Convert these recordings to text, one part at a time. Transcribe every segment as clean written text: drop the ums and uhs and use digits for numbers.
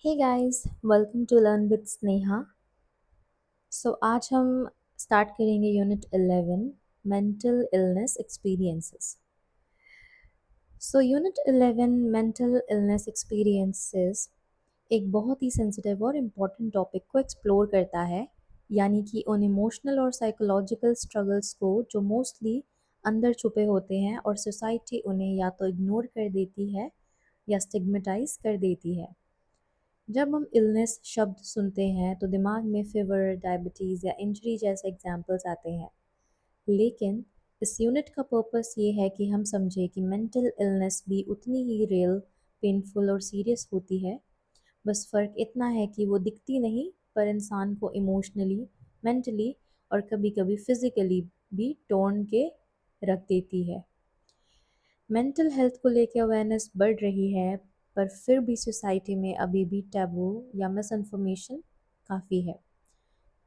Hey guys, welcome to Learn with Sneha. आज हम start करेंगे unit 11 mental illness experiences. Unit 11 mental illness experiences एक बहुत ही sensitive और इम्पॉर्टेंट टॉपिक को एक्सप्लोर करता है, यानी कि उन इमोशनल और साइकोलॉजिकल स्ट्रगल्स को जो मोस्टली अंदर छुपे होते हैं और सोसाइटी उन्हें या तो इग्नोर कर देती है या स्टिग्मेटाइज कर देती है। जब हम इलनेस शब्द सुनते हैं तो दिमाग में फीवर, डायबिटीज़ या इंजरी जैसे एग्जाम्पल्स आते हैं, लेकिन इस यूनिट का पर्पस ये है कि हम समझें कि मेंटल इलनेस भी उतनी ही रियल, पेनफुल और सीरियस होती है। बस फ़र्क इतना है कि वो दिखती नहीं, पर इंसान को इमोशनली, मेंटली और कभी-कभी फिज़िकली भी तोड़ के रख देती है। मेंटल हेल्थ को लेकर अवेयरनेस बढ़ रही है, पर फिर भी सोसाइटी में अभी भी टैबू या मिस इन्फॉर्मेशन काफ़ी है।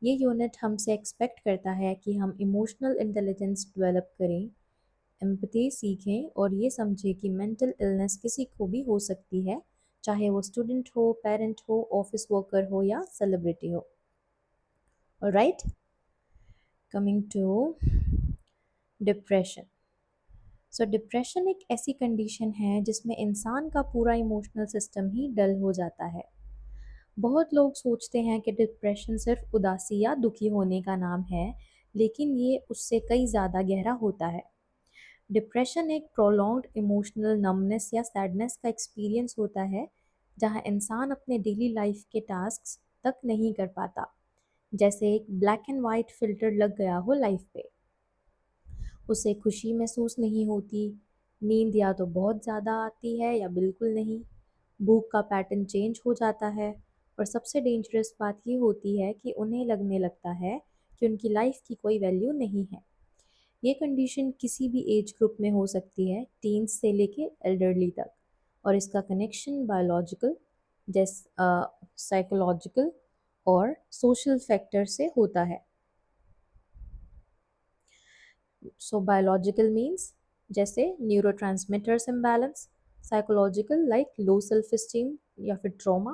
ये यूनिट हमसे एक्सपेक्ट करता है कि हम इमोशनल इंटेलिजेंस डेवलप करें, एम्पैथी सीखें और ये समझें कि मेंटल इलनेस किसी को भी हो सकती है, चाहे वो स्टूडेंट हो, पेरेंट हो, ऑफिस वर्कर हो या सेलिब्रिटी हो। Alright, coming to depression. Depression एक ऐसी कंडीशन है जिसमें इंसान का पूरा इमोशनल सिस्टम ही डल हो जाता है। बहुत लोग सोचते हैं कि डिप्रेशन सिर्फ उदासी या दुखी होने का नाम है, लेकिन ये उससे कई ज़्यादा गहरा होता है। डिप्रेशन एक प्रोलॉन्ग्ड इमोशनल नमनेस या सैडनेस का एक्सपीरियंस होता है, जहाँ इंसान अपने डेली लाइफ के टास्क तक नहीं कर पाता, जैसे एक ब्लैक एंड वाइट फिल्टर लग गया हो लाइफ पे। उसे खुशी महसूस नहीं होती, नींद या तो बहुत ज़्यादा आती है या बिल्कुल नहीं, भूख का पैटर्न चेंज हो जाता है और सबसे डेंजरस बात ये होती है कि उन्हें लगने लगता है कि उनकी लाइफ की कोई वैल्यू नहीं है। ये कंडीशन किसी भी एज ग्रुप में हो सकती है, टीन्स से लेके एल्डरली तक, और इसका कनेक्शन बायोलॉजिकल, जैस साइकोलॉजिकल और सोशल फैक्टर से होता है। बायोलॉजिकल मीन्स जैसे neurotransmitters imbalance, psychological like low self esteem या फिर ट्रॉमा,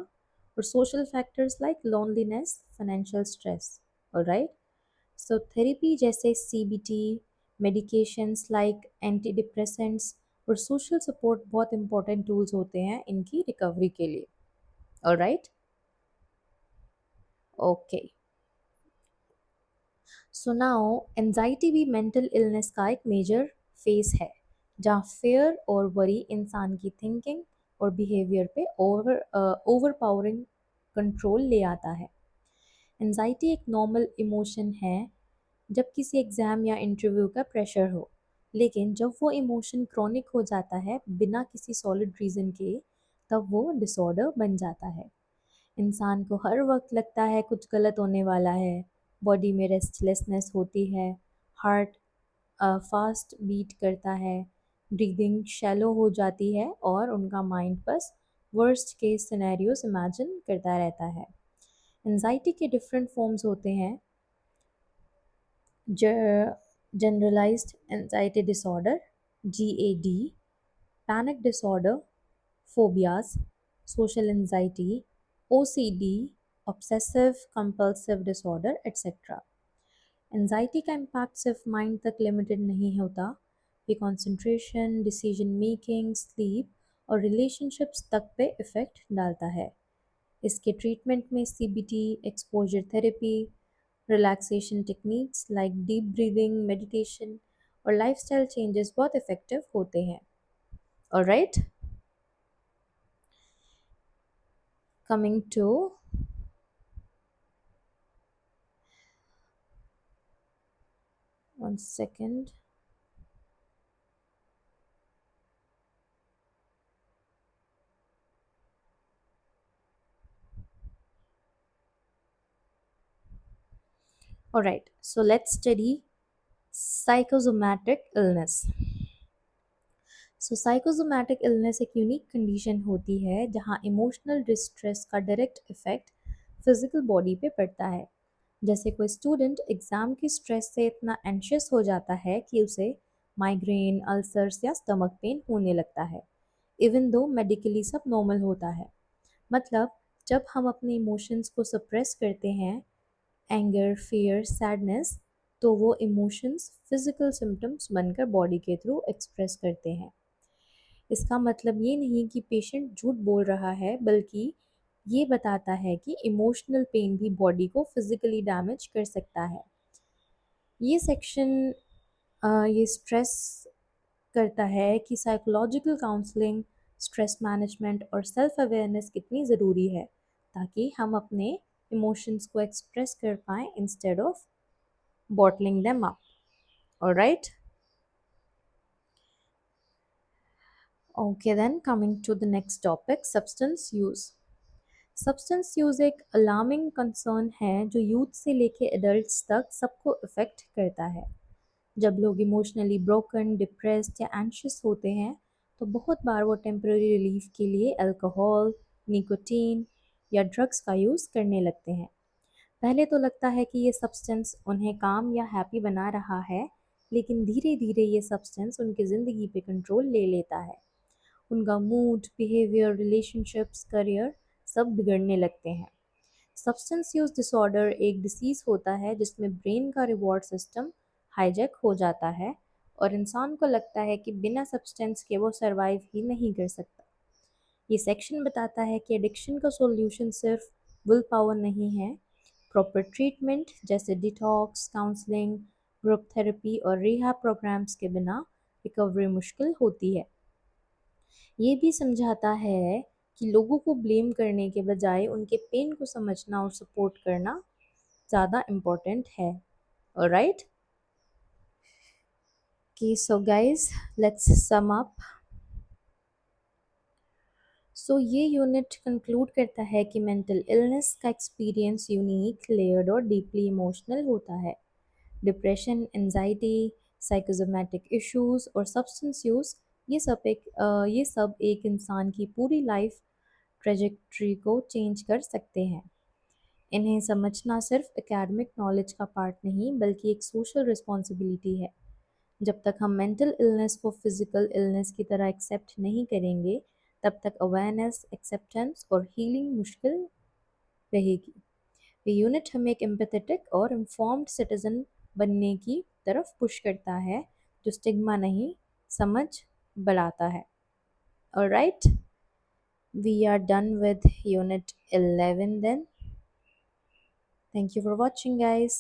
और social factors like loneliness, financial stress. Alright, therapy जैसे CBT, medications like anti depressants और सोशल सपोर्ट बहुत इंपॉर्टेंट टूल्स होते हैं इनकी रिकवरी के लिए। Alright, okay. नाउ एंजाइटी भी मेंटल इलनेस का एक मेजर फेस है, जहाँ फेयर और वरी इंसान की थिंकिंग और बिहेवियर पे ओवर पावरिंग कंट्रोल ले आता है। एंजाइटी एक नॉर्मल इमोशन है जब किसी एग्ज़ाम या इंटरव्यू का प्रेशर हो, लेकिन जब वो इमोशन क्रॉनिक हो जाता है बिना किसी सॉलिड रीज़न के, तब वो डिसऑर्डर बन जाता है। इंसान को हर वक्त लगता है कुछ गलत होने वाला है, बॉडी में रेस्टलेसनेस होती है, हार्ट फास्ट बीट करता है, ब्रीदिंग शैलो हो जाती है और उनका माइंड बस वर्स्ट केस सिनेरियोस इमेजिन करता रहता है। एंजाइटी के डिफरेंट फॉर्म्स होते हैं, generalised anxiety disorder GAD, panic disorder, phobias, social anxiety, OCD, obsessive compulsive disorder etcetera. Anxiety का इम्पैक्ट सिर्फ माइंड तक लिमिटेड नहीं होता, ये कंसंट्रेशन, डिसीजन मेकिंग, स्लीप और रिलेशनशिप्स तक पे इफ़ेक्ट डालता है। इसके ट्रीटमेंट में CBT, exposure therapy, relaxation techniques like deep breathing, meditation और लाइफस्टाइल चेंजेस बहुत इफ़ेक्टिव होते हैं। Alright, coming to one second. Alright, so let's study psychosomatic illness. Psychosomatic illness एक यूनिक कंडीशन होती है जहाँ इमोशनल डिस्ट्रेस का डायरेक्ट इफेक्ट फिजिकल बॉडी पे पड़ता है। जैसे कोई स्टूडेंट एग्ज़ाम की स्ट्रेस से इतना एंशियस हो जाता है कि उसे माइग्रेन, अल्सर्स या स्टमक पेन होने लगता है, इवन दो मेडिकली सब नॉर्मल होता है। मतलब जब हम अपने इमोशंस को सप्रेस करते हैं, एंगर, फियर, सैडनेस, तो वो इमोशंस फिजिकल सिम्टम्स बनकर बॉडी के थ्रू एक्सप्रेस करते हैं। इसका मतलब ये नहीं कि पेशेंट झूठ बोल रहा है, बल्कि ये बताता है कि इमोशनल पेन भी बॉडी को फिजिकली डैमेज कर सकता है। ये सेक्शन ये स्ट्रेस करता है कि साइकोलॉजिकल काउंसलिंग, स्ट्रेस मैनेजमेंट और सेल्फ अवेयरनेस कितनी ज़रूरी है, ताकि हम अपने इमोशंस को एक्सप्रेस कर पाएँ instead of bottling them up. Alright, okay then, coming to the next topic, substance use. Substance use एक अलार्मिंग कंसर्न है जो यूथ से लेके एडल्ट्स तक सबको इफ़ेक्ट करता है। जब लोग इमोशनली ब्रोकन, डिप्रेस्ड या एंशियस होते हैं, तो बहुत बार वो टेम्पररी रिलीफ के लिए अल्कोहल, निकोटीन या ड्रग्स का यूज़ करने लगते हैं। पहले तो लगता है कि ये सब्सटेंस उन्हें काम या हैप्पी बना रहा है, लेकिन धीरे धीरे ये सब्सटेंस उनकी ज़िंदगी पे कंट्रोल ले लेता है। उनका मूड, बिहेवियर, रिलेशनशिप्स, करियर सब बिगड़ने लगते हैं। सब्सटेंस यूज़ डिसऑर्डर एक डिसीज़ होता है जिसमें ब्रेन का रिवॉर्ड सिस्टम हाईजैक हो जाता है और इंसान को लगता है कि बिना सब्सटेंस के वो सरवाइव ही नहीं कर सकता। ये सेक्शन बताता है कि एडिक्शन का सॉल्यूशन सिर्फ विल पावर नहीं है। प्रॉपर ट्रीटमेंट जैसे डिटॉक्स, काउंसलिंग, ग्रुप थेरेपी और रिहैब प्रोग्राम्स के बिना रिकवरी मुश्किल होती है। ये भी समझाता है कि लोगों को ब्लेम करने के बजाय उनके पेन को समझना और सपोर्ट करना ज़्यादा इम्पोर्टेंट है। Alright, okay, so guys, let's sum up. सो ये यूनिट कंक्लूड करता है कि मेंटल इलनेस का एक्सपीरियंस यूनिक, लेयर्ड और डीपली इमोशनल होता है। डिप्रेशन, एंजाइटी, साइकोसोमैटिक इश्यूज और सब्सटेंस यूज़, ये सब एक इंसान की पूरी लाइफ ट्रेजेक्ट्री को चेंज कर सकते हैं। इन्हें समझना सिर्फ एकेडमिक नॉलेज का पार्ट नहीं, बल्कि एक सोशल रिस्पॉन्सिबिलिटी है। जब तक हम मेंटल इलनेस को फिजिकल इलनेस की तरह एक्सेप्ट नहीं करेंगे, तब तक अवेयरनेस, एक्सेप्टेंस और हीलिंग मुश्किल रहेगी। ये यूनिट हमें एक एम्पैथेटिक और इन्फॉर्म्ड सिटीजन बनने की तरफ पुश करता है, जो स्टिग्मा नहीं, समझ बढ़ाता है। Alright, we are done with unit 11 then. Thank you for watching, guys.